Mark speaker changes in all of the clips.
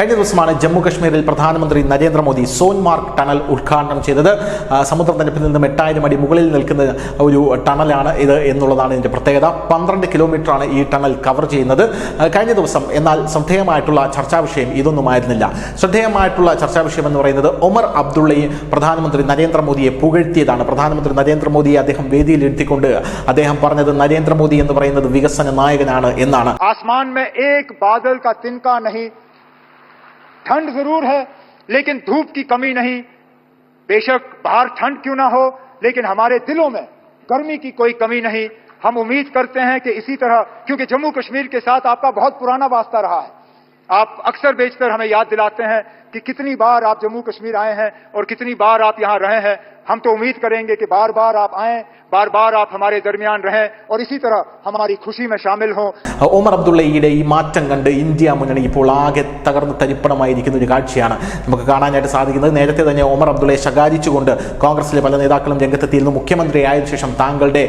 Speaker 1: കഴിഞ്ഞ ദിവസമാണ് ജമ്മു കശ്മീരിൽ പ്രധാനമന്ത്രി നരേന്ദ്രമോദി സോൻമാർഗ് ടണൽ ഉദ്ഘാടനം ചെയ്തത്. സമുദ്രനിരപ്പിൽ നിന്നും 8000 അടി മുകളിൽ നിൽക്കുന്ന ഒരു ടണലാണ് ഇത് എന്നുള്ളതാണ് ഇതിന്റെ പ്രത്യേകത. 12 കിലോമീറ്ററാണ് ഈ ടണൽ കവർ ചെയ്യുന്നത്. കഴിഞ്ഞ ദിവസം എന്നാൽ ശ്രദ്ധേയമായിട്ടുള്ള ചർച്ചാ വിഷയം ഇതൊന്നുമായിരുന്നില്ല. ശ്രദ്ധേയമായിട്ടുള്ള ചർച്ചാ വിഷയം എന്ന് പറയുന്നത് ഒമർ അബ്ദുള്ളയെ പ്രധാനമന്ത്രി നരേന്ദ്രമോദിയെ പുകഴ്ത്തിയതാണ്. പ്രധാനമന്ത്രി നരേന്ദ്രമോദിയെ അദ്ദേഹം വേദിയിൽ ഇരുത്തിക്കൊണ്ട് അദ്ദേഹം പറഞ്ഞത് നരേന്ദ്രമോദി എന്ന് പറയുന്നത് വികസന നായകനാണ് എന്നാണ്.
Speaker 2: आसमान में एक बादल का तिनका नहीं, ठंड जरूर है लेकिन धूप की कमी नहीं। बेशक बाहर ठंड क्यों ना हो लेकिन हमारे दिलों में गर्मी की कोई कमी नहीं। हम उम्मीद करते हैं कि इसी तरह, क्योंकि जम्मू कश्मीर के साथ आपका बहुत पुराना वास्ता रहा है, आप अक्सर बेशतर हमें याद दिलाते हैं कि कितनी बार आप जम्मू कश्मीर आए हैं और कितनी बार आप यहां रहे हैं। हम तो उम्मीद करेंगे कि बार बार आप आएं, बार बार आप हमारे दरमियान रहें और इसी तरह हमारी खुशी में शामिल हों.
Speaker 1: ഒമർ അബ്ദുള്ളയുടെ ഈ മാറ്റം കണ്ട് ഇന്ത്യ മുന്നണി ഇപ്പോൾ ആകെ തകർന്ന് തരിപ്പണമായിരിക്കുന്ന ഒരു കാഴ്ചയാണ് നമുക്ക് കാണാനായിട്ട് സാധിക്കുന്നത്. നേരത്തെ തന്നെ ഒമർ അബ്ദുള്ളയെ ശകാരിച്ചുകൊണ്ട് കോൺഗ്രസിലെ പല നേതാക്കളും രംഗത്തെത്തിയിരുന്നു. മുഖ്യമന്ത്രിയായ ശേഷം താങ്കളുടെ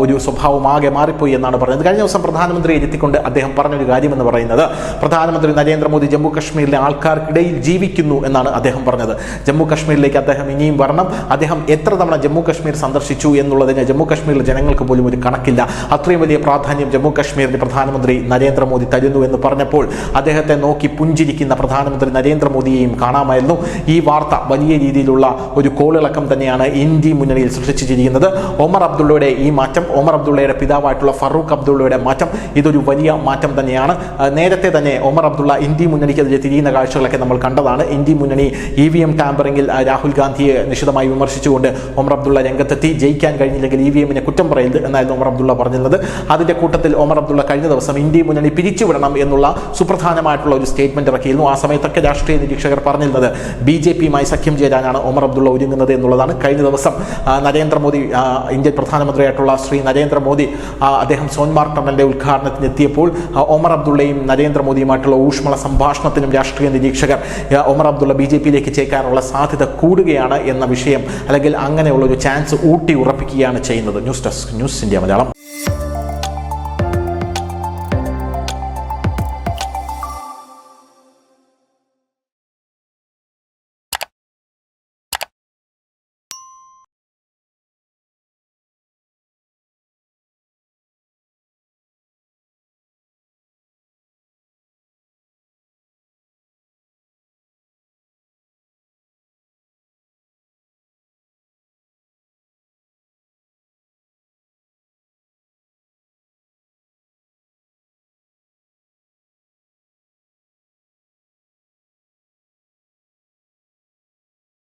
Speaker 1: ഒരു സ്വഭാവം ആകെ മാറിപ്പോയി എന്നാണ് പറഞ്ഞത്. കഴിഞ്ഞ ദിവസം പ്രധാനമന്ത്രിയെ ഇരുത്തിക്കൊണ്ട് അദ്ദേഹം പറഞ്ഞൊരു കാര്യമെന്ന് പറയുന്നത് പ്രധാനമന്ത്രി നരേന്ദ്രമോദി ജമ്മു കശ്മീരിലെ ആൾക്കാർക്കിടയിൽ ജീവിക്കുന്നു എന്നാണ് അദ്ദേഹം പറഞ്ഞത്. ജമ്മു കശ്മീരിലേക്ക് അദ്ദേഹം ഇനിയും വരണം. അദ്ദേഹം എത്ര തവണ ജമ്മു കശ്മീർ സന്ദർശിച്ചു എന്നുള്ളതിന് ജമ്മു കശ്മീരിലെ ജനങ്ങൾക്ക് പോലും ഒരു കണക്കില്ല. അത്രയും വലിയ പ്രാധാന്യം ജമ്മു കശ്മീരിന് പ്രധാനമന്ത്രി നരേന്ദ്രമോദി തരുന്നു എന്ന് പറഞ്ഞപ്പോൾ അദ്ദേഹത്തെ നോക്കി പുഞ്ചിരിക്കുന്ന പ്രധാനമന്ത്രി നരേന്ദ്രമോദിയെയും കാണാമായിരുന്നു. ഈ വാർത്ത വലിയ രീതിയിലുള്ള ഒരു കോളിളക്കം തന്നെയാണ് ഇന്ത്യ മുന്നണിയിൽ സൃഷ്ടിച്ചിരിക്കുന്നത്. ഒമർ അബ്ദുള്ളയുടെ ഈ മാറ്റം, ഒമർ അബ്ദുള്ളയുടെ പിതാവായിട്ടുള്ള ഫറൂഖ് അബ്ദുള്ളയുടെ മാറ്റം, ഇതൊരു വലിയ മാറ്റം തന്നെയാണ്. നേരത്തെ തന്നെ ഒമർ അബ്ദുള്ള ഇന്ത്യ മുന്നണിക്കെതിരെ തിരിയുന്ന കാഴ്ചകളൊക്കെ നമ്മൾ കണ്ടതാണ്. ഇന്ത്യ മുന്നണി EVM ടാമ്പറിംഗിൽ രാഹുൽ ഗാന്ധിയെ നിശിതമായി വിമർശിച്ചുകൊണ്ട് ഒമർ അബ്ദുള്ള രംഗത്തെത്തി. ജയിക്കാൻ കഴിഞ്ഞില്ലെങ്കിൽ EVM-നെ കുറ്റം പറയരുത് എന്നായിരുന്നു ഒമർ അബ്ദുള്ള പറഞ്ഞിരുന്നത്. അതിന്റെ കൂട്ടത്തിൽ ഒമർ അബ്ദുള്ള കഴിഞ്ഞ ദിവസം ഇന്ത്യ മുന്നണി പിരിച്ചുവിടണം എന്നുള്ള സുപ്രധാനമായിട്ടുള്ള ഒരു സ്റ്റേറ്റ്മെന്റ് ഇറക്കിയിരുന്നു. ആ സമയത്തൊക്കെ രാഷ്ട്രീയ നിരീക്ഷകർ പറഞ്ഞിരുന്നത് BJP-യുമായി സഖ്യം ചേരാനാണ് ഒമർ അബ്ദുള്ള ഒരുങ്ങുന്നത് എന്നുള്ളതാണ്. കഴിഞ്ഞ ദിവസം നരേന്ദ്രമോദി, ഇന്ത്യൻ പ്രധാനമന്ത്രിയായിട്ടുള്ള ശ്രീ നരേന്ദ്രമോദി അദ്ദേഹം സോൻമാർഗ് ടണലിന്റെ ഉദ്ഘാടനത്തിന് എത്തിയപ്പോൾ ഒമർ അബ്ദുള്ളയും നരേന്ദ്രമോദിയുമായിട്ടുള്ള ഊഷ്മള സംഭാഷണത്തിനും രാഷ്ട്രീയ നിരീക്ഷകർ ഒമർ അബ്ദുള്ള BJP-യിലേക്ക് ചേക്കാനുള്ള സാധ്യത കൂടുകയാണ് എന്ന വിഷയം, അല്ലെങ്കിൽ അങ്ങനെയുള്ള ഒരു ചാൻസ് ഊട്ടി ഉറപ്പിക്കുകയാണ് ചെയ്യുന്നത്. News desk, news India Malayalam.